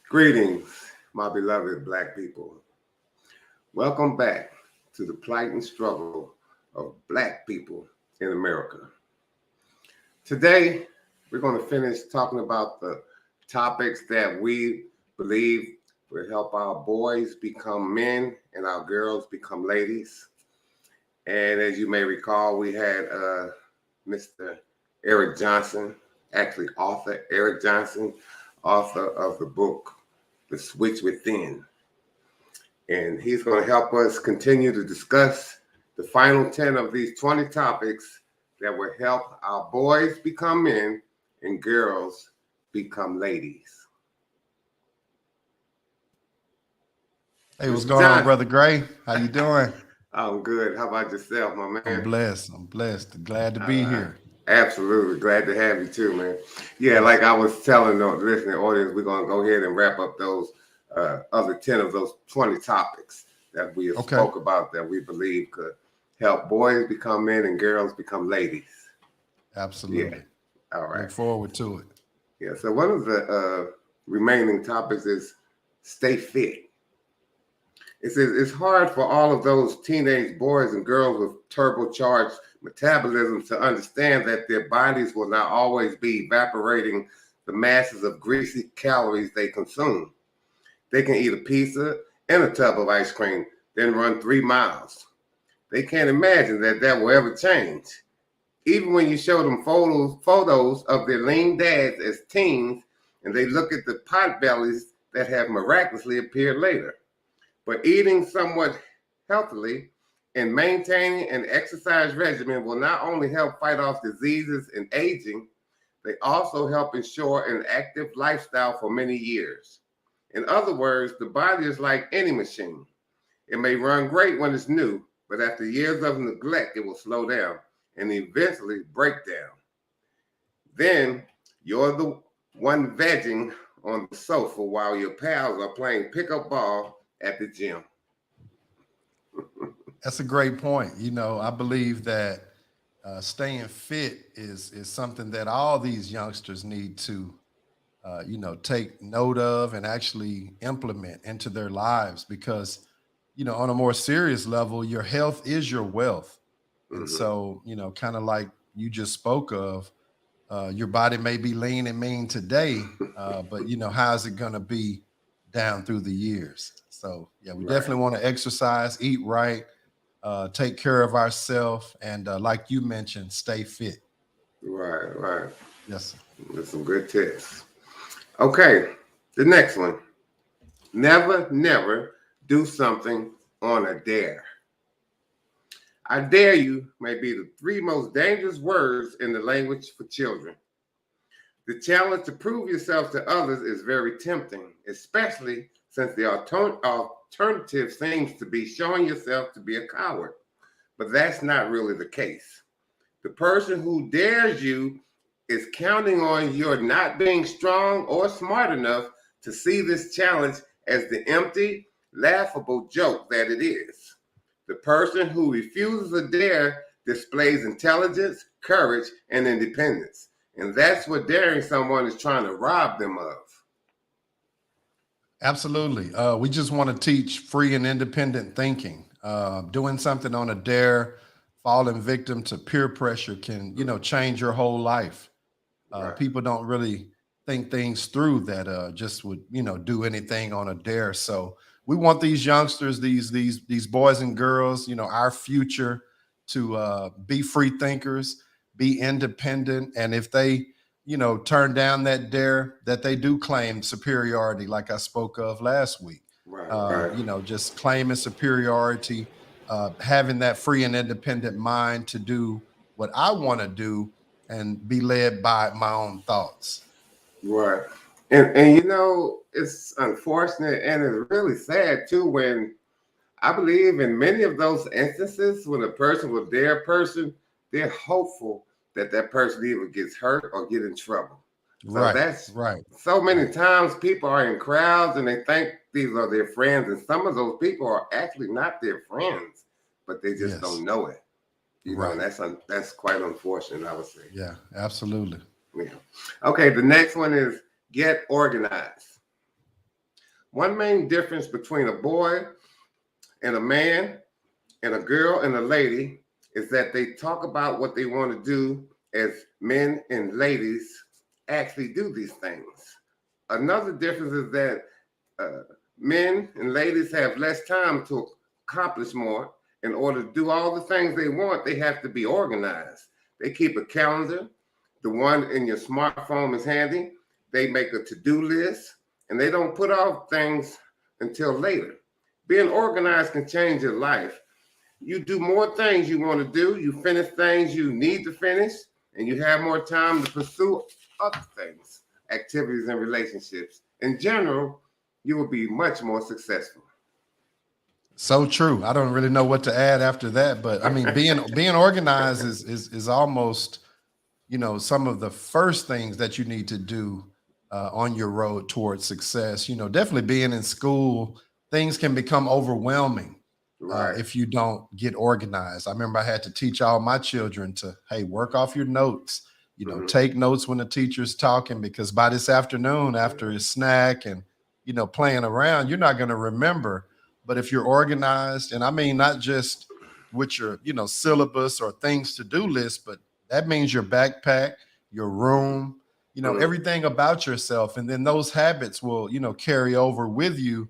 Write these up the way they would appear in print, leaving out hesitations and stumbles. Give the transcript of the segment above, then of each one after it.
Greetings, my beloved Black people. Welcome back to the plight and struggle of Black people in America. Today, we're going to finish talking about the topics that we believe will help our boys become men and our girls become ladies. And as you may recall, we had Mr. Eric Johnson, actually author Eric Johnson, author of the book The Switch Within. And he's going to help us continue to discuss the final 10 of these 20 topics that will help our boys become men and girls become ladies. Hey, what's going on, Brother Gray? How you doing? I'm good. How about yourself, my man? I'm blessed. I'm blessed. Glad to be here. Absolutely. Glad to have you too, man. Yeah, like I was telling the listening audience, we're going to go ahead and wrap up those other 10 of those 20 topics that we have spoke about that we believe could help boys become men and girls become ladies. Absolutely. Yeah. All right. Look forward to it. Yeah. So one of the remaining topics is stay fit. It says it's hard for all of those teenage boys and girls with turbocharged metabolism to understand that their bodies will not always be evaporating the masses of greasy calories they consume. They can eat a pizza and a tub of ice cream, then run 3 miles. They can't imagine that will ever change. Even when you show them photos of their lean dads as teens, and they look at the pot bellies that have miraculously appeared later. But eating somewhat healthily and maintaining an exercise regimen will not only help fight off diseases and aging, they also help ensure an active lifestyle for many years. In other words, the body is like any machine. It may run great when it's new, but after years of neglect, it will slow down and eventually break down. Then you're the one vegging on the sofa while your pals are playing pickup ball at the gym. That's a great point. I believe that staying fit is something that all these youngsters need to take note of and actually implement into their lives because, on a more serious level, your health is your wealth. And so, kind of like you just spoke of, your body may be lean and mean today, but, how is it going to be down through the years? So, yeah, we definitely want to exercise, eat right, take care of ourselves, and like you mentioned, stay fit. Right. Yes, sir. There's some good tips. Okay, the next one. Never do something on a dare. I dare you may be the 3 most dangerous words in the language for children. The challenge to prove yourself to others is very tempting, especially since the alternative seems to be showing yourself to be a coward. But that's not really the case. The person who dares you is counting on your not being strong or smart enough to see this challenge as the empty, laughable joke that it is. The person who refuses a dare displays intelligence, courage, and independence. And that's what daring someone is trying to rob them of. Absolutely. We just want to teach free and independent thinking. Doing something on a dare, falling victim to peer pressure can, change your whole life. People don't really think things through that just would, do anything on a dare. So we want these youngsters, these boys and girls, our future to be free thinkers, be independent. And if they, turn down that dare, that they do claim superiority, like I spoke of last week. Just claiming superiority, having that free and independent mind to do what I want to do and be led by my own thoughts. Right. And it's unfortunate and it's really sad too when I believe in many of those instances when a person will dare a person, they're hopeful that person either gets hurt or get in trouble. So that's right. So many times people are in crowds and they think these are their friends, and some of those people are actually not their friends, but they just don't know it. And that's quite unfortunate, I would say. Yeah, absolutely. Yeah. Okay, the next one is get organized. One main difference between a boy and a man and a girl and a lady is that they talk about what they want to do as men and ladies actually do these things. Another difference is that uh, men and ladies have less time to accomplish more. In order to do all the things they want, they have to be organized. They keep a calendar. The one in your smartphone is handy. They make a to-do list, and they don't put off things until later. Being organized can change your life. You do more things you want to do, you finish things you need to finish, and you have more time to pursue other things, activities, and relationships. In general, you will be much more successful. So true. I don't really know what to add after that, but I mean, being organized is almost, some of the first things that you need to do on your road towards success. Definitely being in school, things can become overwhelming Right. if you don't get organized. I remember I had to teach all my children to, hey, work off your notes. Take notes when the teacher's talking, because by this afternoon, after his snack and playing around, you're not going to remember. But if you're organized, and I mean not just with your syllabus or things to do list, but that means your backpack, your room, everything about yourself, and then those habits will carry over with you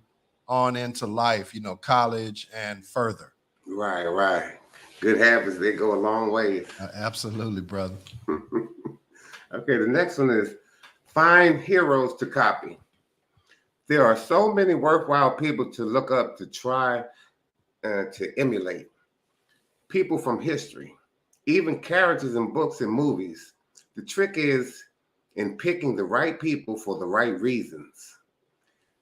on into life, college and further. Right. Good habits, they go a long way. Absolutely, brother. Okay, the next one is find heroes to copy. There are so many worthwhile people to look up, to try to emulate. People from history, even characters in books and movies. The trick is in picking the right people for the right reasons.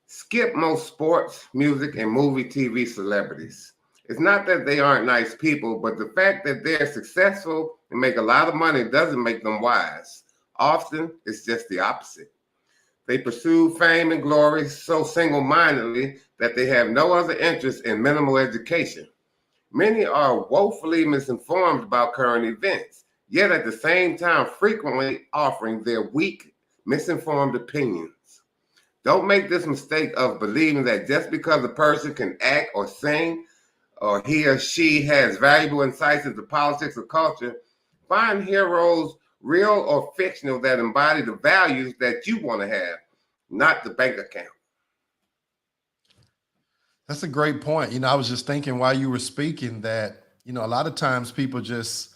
Skip most sports, music, and movie TV celebrities. It's not that they aren't nice people, but the fact that they're successful and make a lot of money doesn't make them wise. Often, it's just the opposite. They pursue fame and glory so single-mindedly that they have no other interest in minimal education. Many are woefully misinformed about current events, yet at the same time frequently offering their weak, misinformed opinions. Don't make this mistake of believing that just because a person can act or sing, or he or she has valuable insights into politics or culture. Find heroes, real or fictional, that embody the values that you want to have, not the bank account. That's a great point. I was just thinking while you were speaking that, a lot of times people just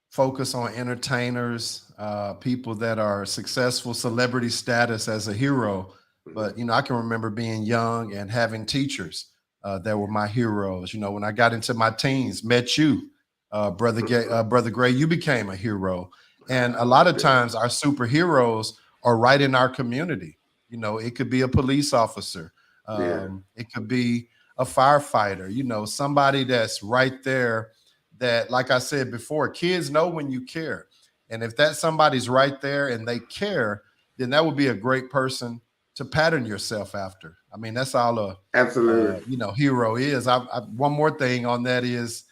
focus on entertainers, people that are successful, celebrity status as a hero. But, I can remember being young and having teachers that were my heroes. When I got into my teens, met you, Brother Gray, you became a hero. And a lot of times our superheroes are right in our community. It could be a police officer. It could be a firefighter, somebody that's right there that, like I said before, kids know when you care. And if that somebody's right there and they care, then that would be a great person to pattern yourself after. I mean, that's all Absolutely. hero is. One more thing on that is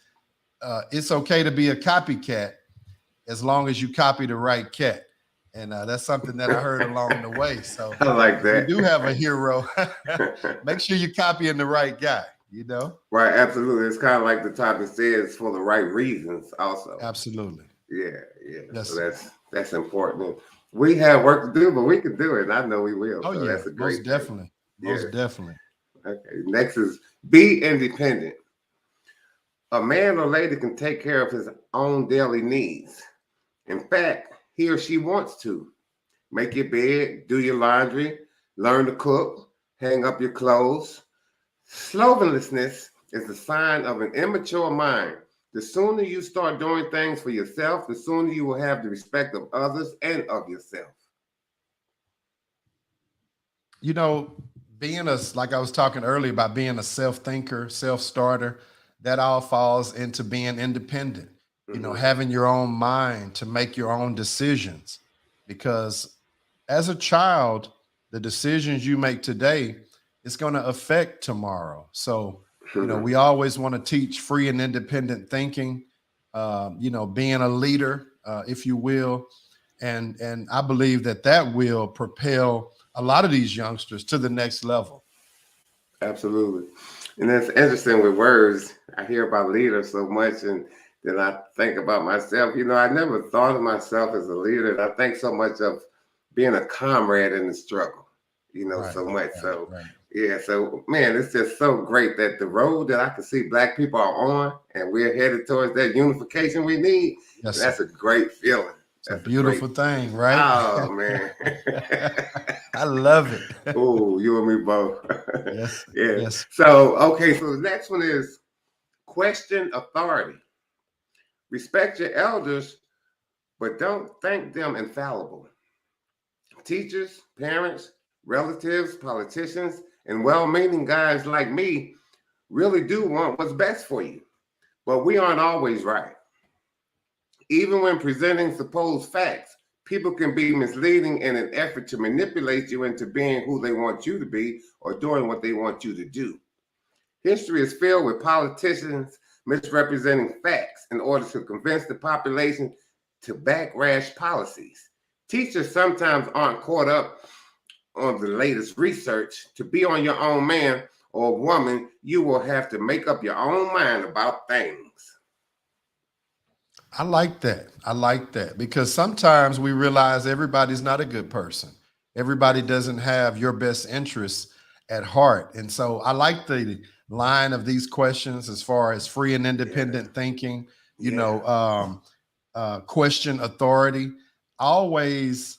it's okay to be a copycat as long as you copy the right cat. And that's something that I heard along the way. So I like that. You do have a hero. Make sure you're copying the right guy, Right, absolutely. It's kind of like the topic says, for the right reasons also. Absolutely. Yeah. Yes. So that's important. We have work to do, but we can do it. And I know we will. Oh, so yeah. That's a great Most definitely. Most definitely. Okay. Next is be independent. A man or lady can take care of his own daily needs. In fact, he or she wants to. Make your bed, do your laundry, learn to cook, hang up your clothes. Slovenlessness is the sign of an immature mind. The sooner you start doing things for yourself, the sooner you will have the respect of others and of yourself. Being like I was talking earlier about being a self-thinker, self-starter, that all falls into being independent. Having your own mind to make your own decisions. Because as a child, the decisions you make today is going to affect tomorrow. So, we always want to teach free and independent thinking, being a leader, if you will. And I believe that will propel a lot of these youngsters to the next level. Absolutely. And it's interesting with words. I hear about leaders so much, and then I think about myself. I never thought of myself as a leader. And I think so much of being a comrade in the struggle, Right, so much. right, So, right. yeah. So, man, it's just so great that the road that I can see Black people are on, and we're headed towards that unification we need. Yes, That's sir. a great feeling. It's a That's a great. beautiful thing, right? Oh, man. I love it. Oh, you and me both. Yes, Yeah. yes. So, okay. So the next one is question authority. Respect your elders, but don't think them infallible. Teachers, parents, relatives, politicians, and well meaning guys like me really do want what's best for you, but we aren't always right. Even when presenting supposed facts, people can be misleading in an effort to manipulate you into being who they want you to be or doing what they want you to do. History is filled with politicians misrepresenting facts in order to convince the population to back rash policies. Teachers sometimes aren't caught up on the latest research. To be on your own man or woman, you will have to make up your own mind about things. I like that. I like that because sometimes we realize everybody's not a good person. Everybody doesn't have your best interests at heart. And so I like the line of these questions as far as free and Yeah, independent thinking, yeah. question authority. Always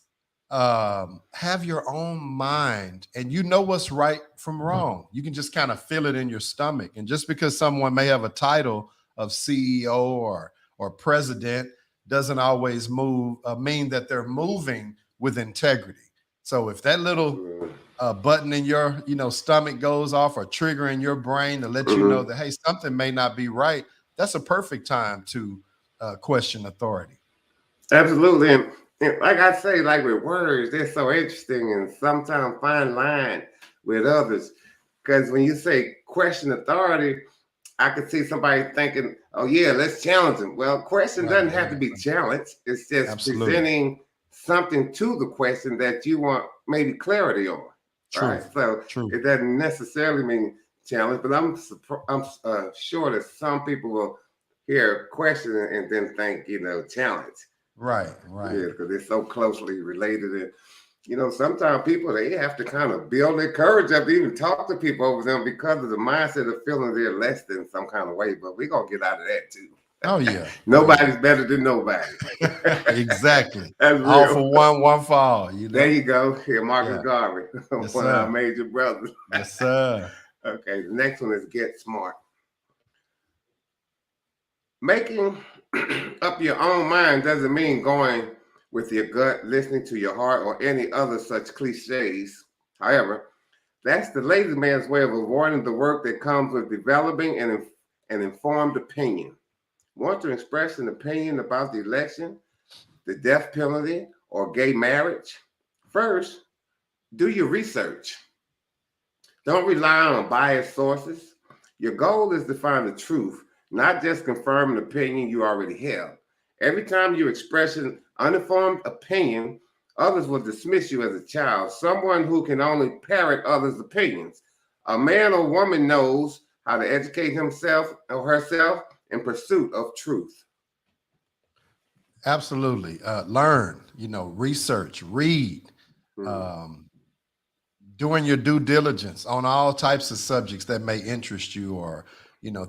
have your own mind and you know what's right from wrong. You can just kind of feel it in your stomach. And just because someone may have a title of CEO or president doesn't always mean that they're moving with integrity. So if that little button in your stomach goes off or trigger in your brain to let you know Mm-hmm. that hey, something may not be right, that's a perfect time to question authority. Absolutely. And like I say, like with words, they're so interesting and sometimes fine line with others. Because when you say question authority, I could see somebody thinking, oh, yeah, let's challenge them. Well, question Right, doesn't have to right. be challenged. It's just Absolutely. presenting something to the question that you want maybe clarity on, right? Truth. So True. it doesn't necessarily mean challenge, but I'm sure that some people will hear question and then think, challenge. Right, right. Yeah, because they're so closely related. And, sometimes people, they have to kind of build their courage up to even talk to people over them because of the mindset of feeling they're less than some kind of way. But we're going to get out of that too. Oh yeah. Oh yeah. Nobody's better than nobody. Exactly. That's All real. for one for all, There you go. Here, Marcus Yeah. Garvey, Yes, one of our sir. major brothers. Yes, sir. Okay, the next one is get smart. Making up your own mind doesn't mean going with your gut, listening to your heart, or any other such cliches. However, that's the lazy man's way of avoiding the work that comes with developing an informed opinion. Want to express an opinion about the election, the death penalty, or gay marriage? First, do your research. Don't rely on biased sources. Your goal is to find the truth, not just confirm an opinion you already have. Every time you express an uninformed opinion, others will dismiss you as a child, someone who can only parrot others' opinions. A man or woman knows how to educate himself or herself in pursuit of truth. Absolutely. Learn, research, read, Mhm. um, doing your due diligence on all types of subjects that may interest you or,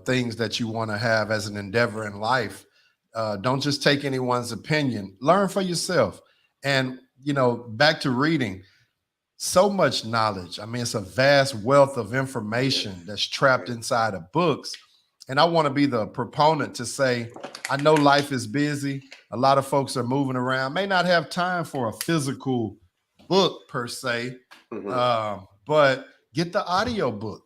things that you want to have as an endeavor in life. Don't just take anyone's opinion. Learn for yourself. And, back to reading, so much knowledge. I mean, it's a vast wealth of Yes, information that's trapped yes, inside of books. And I want to be the proponent to say, I know life is busy. A lot of folks are moving around, may not have time for a physical book per se, mhm, but get the audio book.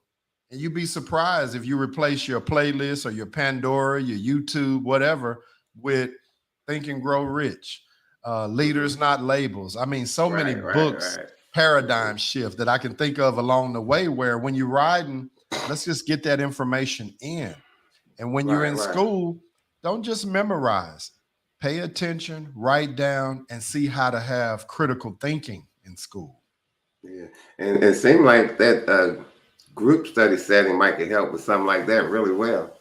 And you'd be surprised if you replace your playlist or your Pandora, your YouTube, whatever, with Think and Grow Rich, mhm. Leaders Not Labels. I mean, so many Right, right, books, right. Mhm. paradigm shift that I can think of along the way where when you're riding, let's just get that information in. And when you're Right, in right. school, don't just memorize. Pay attention, write down, and see how to have critical thinking in school. Yeah, and it seemed like that group study setting might can help with something like that really well.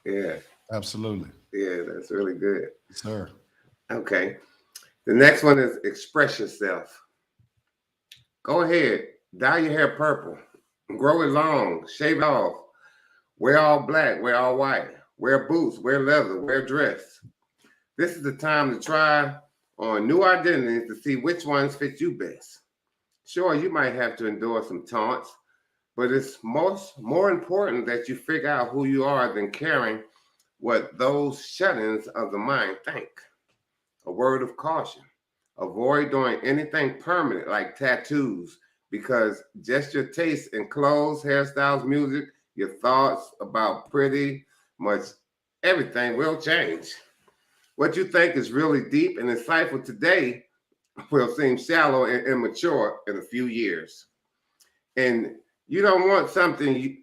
Yeah. Absolutely. Yeah, that's really good. Yes, sir. Okay. The next one is express yourself. Go ahead, dye your hair purple, grow it long, shave it off, wear all black, wear all white, wear boots, wear leather, wear dress. This is the time to try on new identities to see which ones fit you best. Sure, you might have to endure some taunts, but it's more important that you figure out who you are than caring what those shut-ins of the mind think. A word of caution. Avoid doing anything permanent like tattoos because just your taste in clothes, hairstyles, music, your thoughts about pretty much everything will change. What you think is really deep and insightful today will seem shallow and immature in a few years. And you don't want something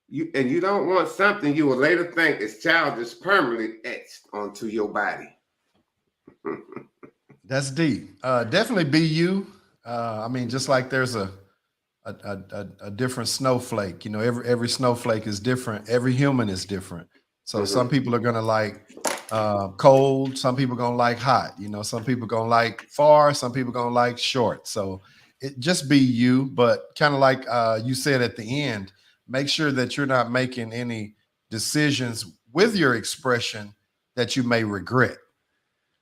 you don't want something you will later think is childish permanently etched onto your body. That's deep. Definitely be you. I mean, just like there's a different snowflake. You know, every snowflake is different. Every human is different. So some people are gonna like cold. Some people gonna like hot. You know, some people gonna like far. Some people gonna like short. So it just be you. But kind of like you said at the end, make sure that you're not making any decisions with your expression that you may regret.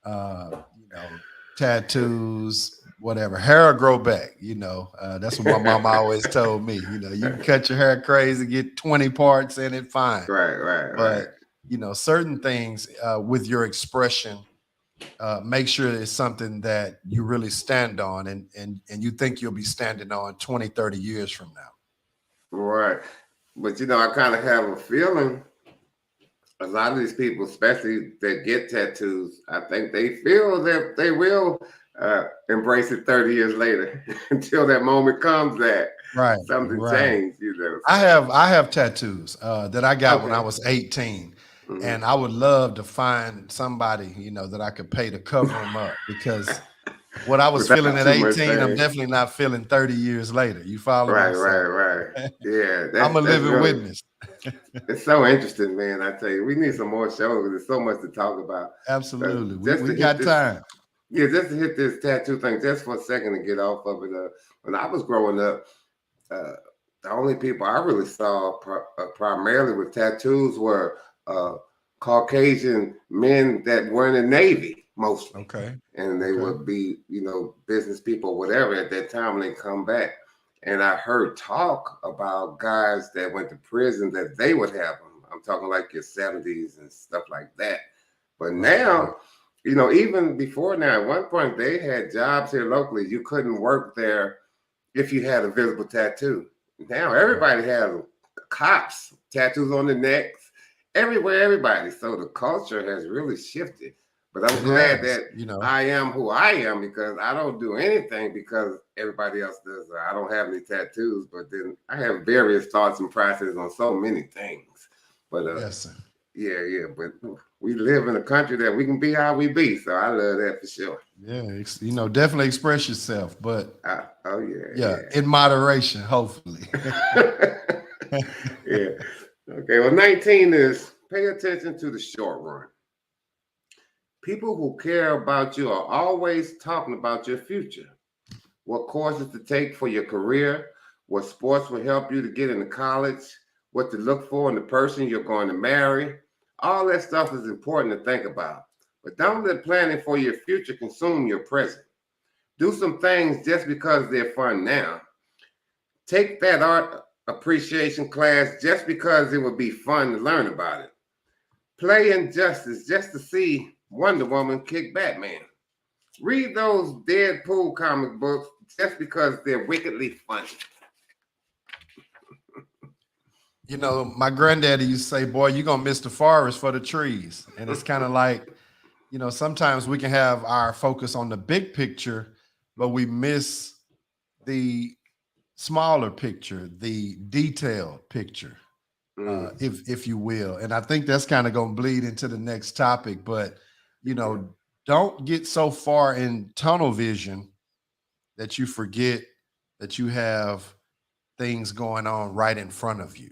You know, tattoos, whatever. Hair will grow back. You know, that's what my mama always told me. You know, you can cut your hair crazy, get 20 parts in it, fine. Right. But you know, certain things with your expression, make sure it's something that you really stand on and you think you'll be standing on 20, 30 years from now. Right. But you know, I kind of have a feeling a lot of these people, especially that get tattoos, I think they feel that they will embrace it 30 years later until that moment comes that Right, something right. changed, you know. I have tattoos that I got when I Okay. was 18, Hmm. and I would love to find somebody, you know, that I could pay to cover them up because what I was feeling Without at too much 18, I'm saying. definitely not feeling 30 years later. You follow me? So Right. Yeah, I'm a that's living really witness. it's so interesting, man. I tell you, we need some more shows. There's so much to talk about. Absolutely. But We just we to hit got this, time. yeah, just to hit this tattoo thing, just for a second to get off of it. When I was growing up, uh, the only people I really saw primarily with tattoos were uh, Caucasian men that were in the Navy mostly, Okay. and they Okay. would be, you know, business people, whatever, at that time when they come back. And I heard talk about guys that went to prison that they would have them. I'm talking like your 70s and stuff like that. But Right, right. now, you know, even before now, at one point they had jobs here locally. You couldn't work there if you had a visible tattoo. Now Right. everybody has cops, tattoos on their necks, everywhere, everybody. So the culture has really shifted. But I'm It glad has, that you know. I am who I am because I don't do anything because everybody else does. I don't have any tattoos, but then I have various thoughts and processes on so many things. But Yes, sir. yeah. But we live in a country that we can be how we be. So I love that for sure. Yeah, you know, definitely express yourself, but Oh yeah, yeah. in moderation, hopefully. Yeah. Okay. Well, 19 is pay attention to the short run. People who care about you are always talking about your future, what courses to take for your career, what sports will help you to get into college, what to look for in the person you're going to marry. All that stuff is important to think about. But don't let planning for your future consume your present. Do some things just because they're fun now. Take that art appreciation class just because it would be fun to learn about it. Play Injustice just to see Wonder Woman kick Batman. Read those Deadpool comic books just because they're wickedly funny. You know, my granddaddy used to say, "Boy, you're gonna miss the forest for the trees." And it's kind of like, you know, sometimes we can have our focus on the big picture, but we miss the smaller picture, the detailed picture, Mm, if you will. And I think that's kind of gonna bleed into the next topic. But you yeah. know, don't get so far in tunnel vision that you forget that you have things going on right in front of you.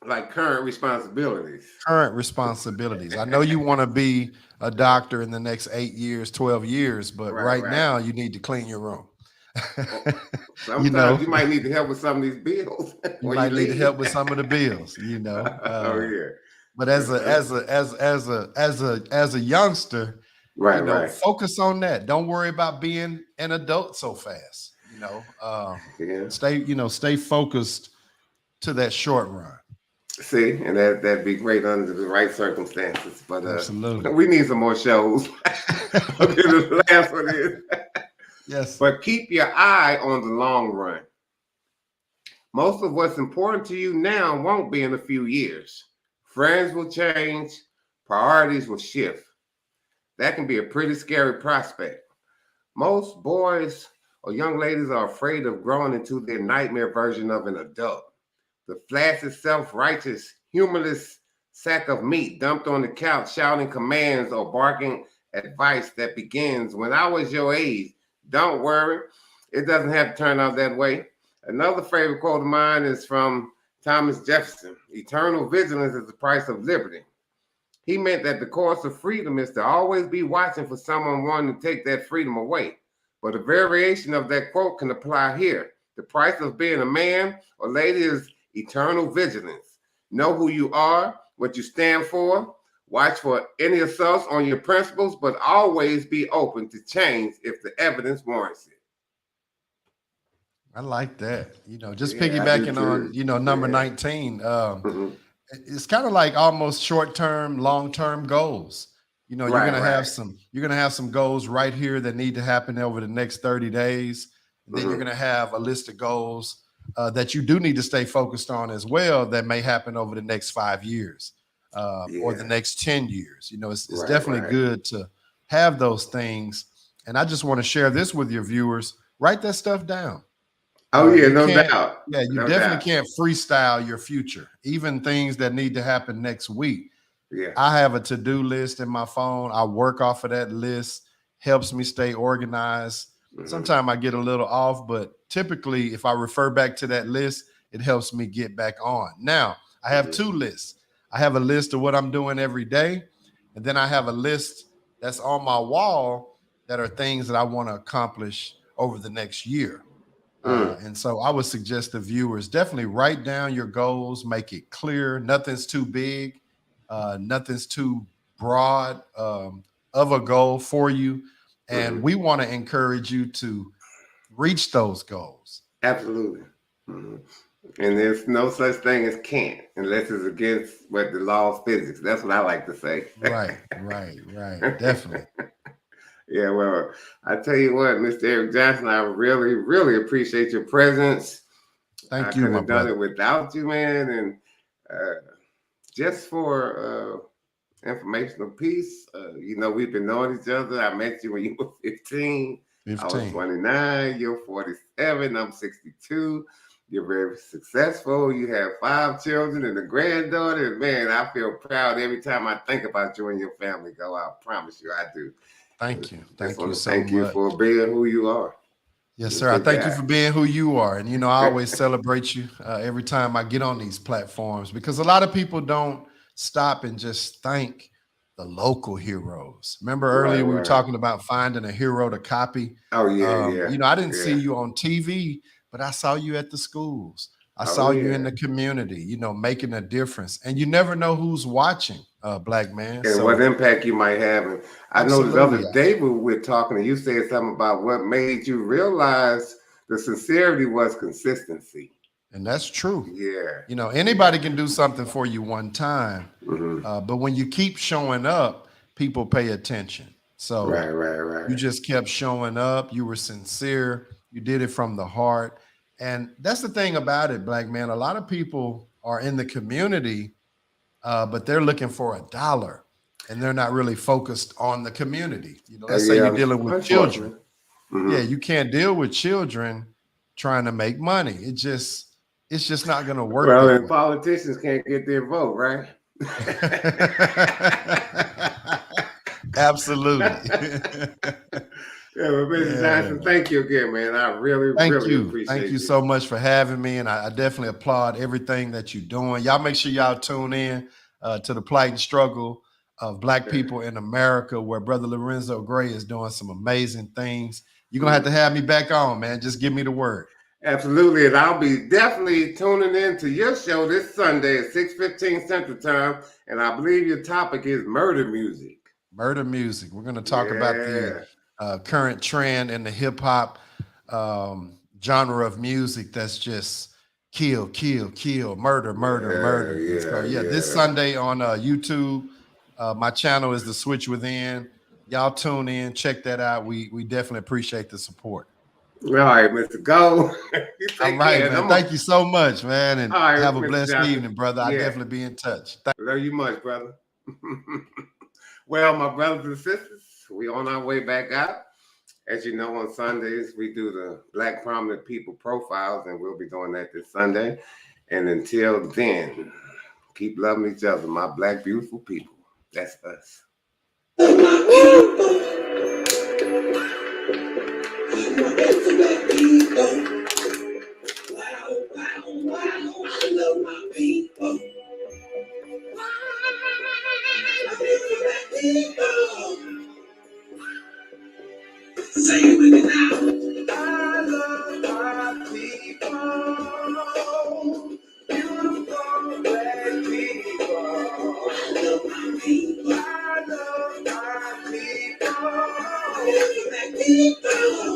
Like current responsibilities. Current responsibilities. I know you want to be a doctor in the next 8 years, 12 years, but right Right. now you need to clean your room. Well, You sometimes know, you might need to help with some of these bills you when you might need to help leave. with some of the bills, Oh yeah. but Uh-huh. as a youngster, Right. focus on that. Don't worry about being an adult so fast. Yeah. Stay focused to that short run. See, and that'd be great under the right circumstances. But Absolutely. we need some more shows. Okay, the last one is. Yes. But keep your eye on the long run. Most of what's important to you now won't be in a few years. Friends will change, priorities will shift. That can be a pretty scary prospect. Most boys or young ladies are afraid of growing into their nightmare version of an adult. The flaccid, self-righteous, humorless sack of meat dumped on the couch, shouting commands or barking advice that begins, when I was your age, don't worry, it doesn't have to turn out that way. Another favorite quote of mine is from Thomas Jefferson: eternal vigilance is the price of liberty. He meant that the cost of freedom is to always be watching for someone wanting to take that freedom away. But a variation of that quote can apply here. The price of being a man or lady is eternal vigilance. Know who you are, what you stand for. Watch for any assaults on your principles, but always be open to change if the evidence warrants it. I like that. Just Yeah, I do piggybacking on, too. number Yeah. 19. Mhm. It's kind of like almost short-term, long-term goals. You're gonna have Right. some goals right here that need to happen over the next 30 days. And then you're Mhm. gonna have a list of goals that you do need to stay focused on as well that may happen over the next 5 years or the Yeah. next 10 years. It's definitely Right. good to have those things. And I just want to share this with your viewers. Write that stuff down. Oh yeah, You no can't, doubt. yeah, you No definitely doubt. can't freestyle your future, even things that need to happen next week. Yeah. I have a to-do list in my phone. I work off of that list, helps me stay organized. Mhm. Sometimes I get a little off, but typically if I refer back to that list, it helps me get back on. Now, I have Mhm. two lists. I have a list of what I'm doing every day, and then I have a list that's on my wall that are things that I want to accomplish over the next year. Mm. And so I would suggest the viewers definitely write down your goals, make it clear. Nothing's too big, nothing's too broad of a goal for you. And Mhm. we want to encourage you to reach those goals. Absolutely. Mhm. And there's no such thing as can't unless it's against what the law of physics. That's what I like to say. Right. Definitely. Yeah, well, I tell you what, Mr. Eric Johnson, I really, really appreciate your presence. I Thank you, couldn't my have done it brother. without you, man. And just for informational piece, we've been knowing each other. I met you when you were 15. I was 15. 29. You're 47. I'm 62. You're very successful. You have 5 children and a granddaughter. And man, I feel proud every time I think about you and your family go. I promise you, I do. Thank you. Just Thank want you to so thank you much. for being who you are. Yes, You're a sir. I good thank you guy. for being who you are. And, I always celebrate you every time I get on these platforms because a lot of people don't stop and just thank the local heroes. Remember earlier we were Right. talking about finding a hero to copy. Oh, yeah. I didn't see Yeah. you on TV, but I saw you at the schools. I Oh, saw you in yeah. the community, making a difference. And you never know who's watching, black man. And what So impact you might have. And I know the absolutely. other day we were talking, and you said something about what made you realize the sincerity was consistency. And that's true. Yeah. Anybody can do something for you one time, Hmm. but when you keep showing up, people pay attention. So you Right. just kept showing up. You were sincere. You did it from the heart. And that's the thing about it, black man. A lot of people are in the community, but they're looking for a dollar and they're not really focused on the community. Let's say you're Yeah. dealing with children. Unfortunately. Hmm. Yeah, you can't deal with children trying to make money. It's just not going to work Well, that and way. politicians can't get their vote, right? Absolutely. Yeah, well, Mr. Yeah. Johnson, thank you again, man. I really, Thank really you. Thank appreciate you you. so much for having me. And I definitely applaud everything that you're doing. Y'all make sure y'all tune in to the plight and struggle of Black Yeah. people in America, where Brother Lorenzo Gray is doing some amazing things. You're going to Mm. have me back on, man. Just give me the word. Absolutely, and I'll be definitely tuning in to your show this Sunday at 6:15 Central Time, and I believe your topic is murder music. Murder music. We're going to talk about the Yeah, current trend in the hip hop genre of music that's just kill, kill, kill, murder, murder, yeah, murder. And so, yeah, yeah, this yeah. Sunday on YouTube, my channel is The Switch Within. Y'all tune in, check that out. We definitely appreciate the support. All right, Mr. Go. You All take right, care. And man. I'm a, Thank you so much, man. And all right, have a Mr. blessed Johnson. evening, brother. I Yeah, definitely be in touch. love you much, brother. Well, my brothers and sisters, we on our way back out. As you know, on Sundays, we do the Black prominent people profiles, and we'll be doing that this Sunday. And until then, keep loving each other, my Black beautiful people. That's us. Say it with me now. I love my people, beautiful Black people. I love my people. I love my people, Black people.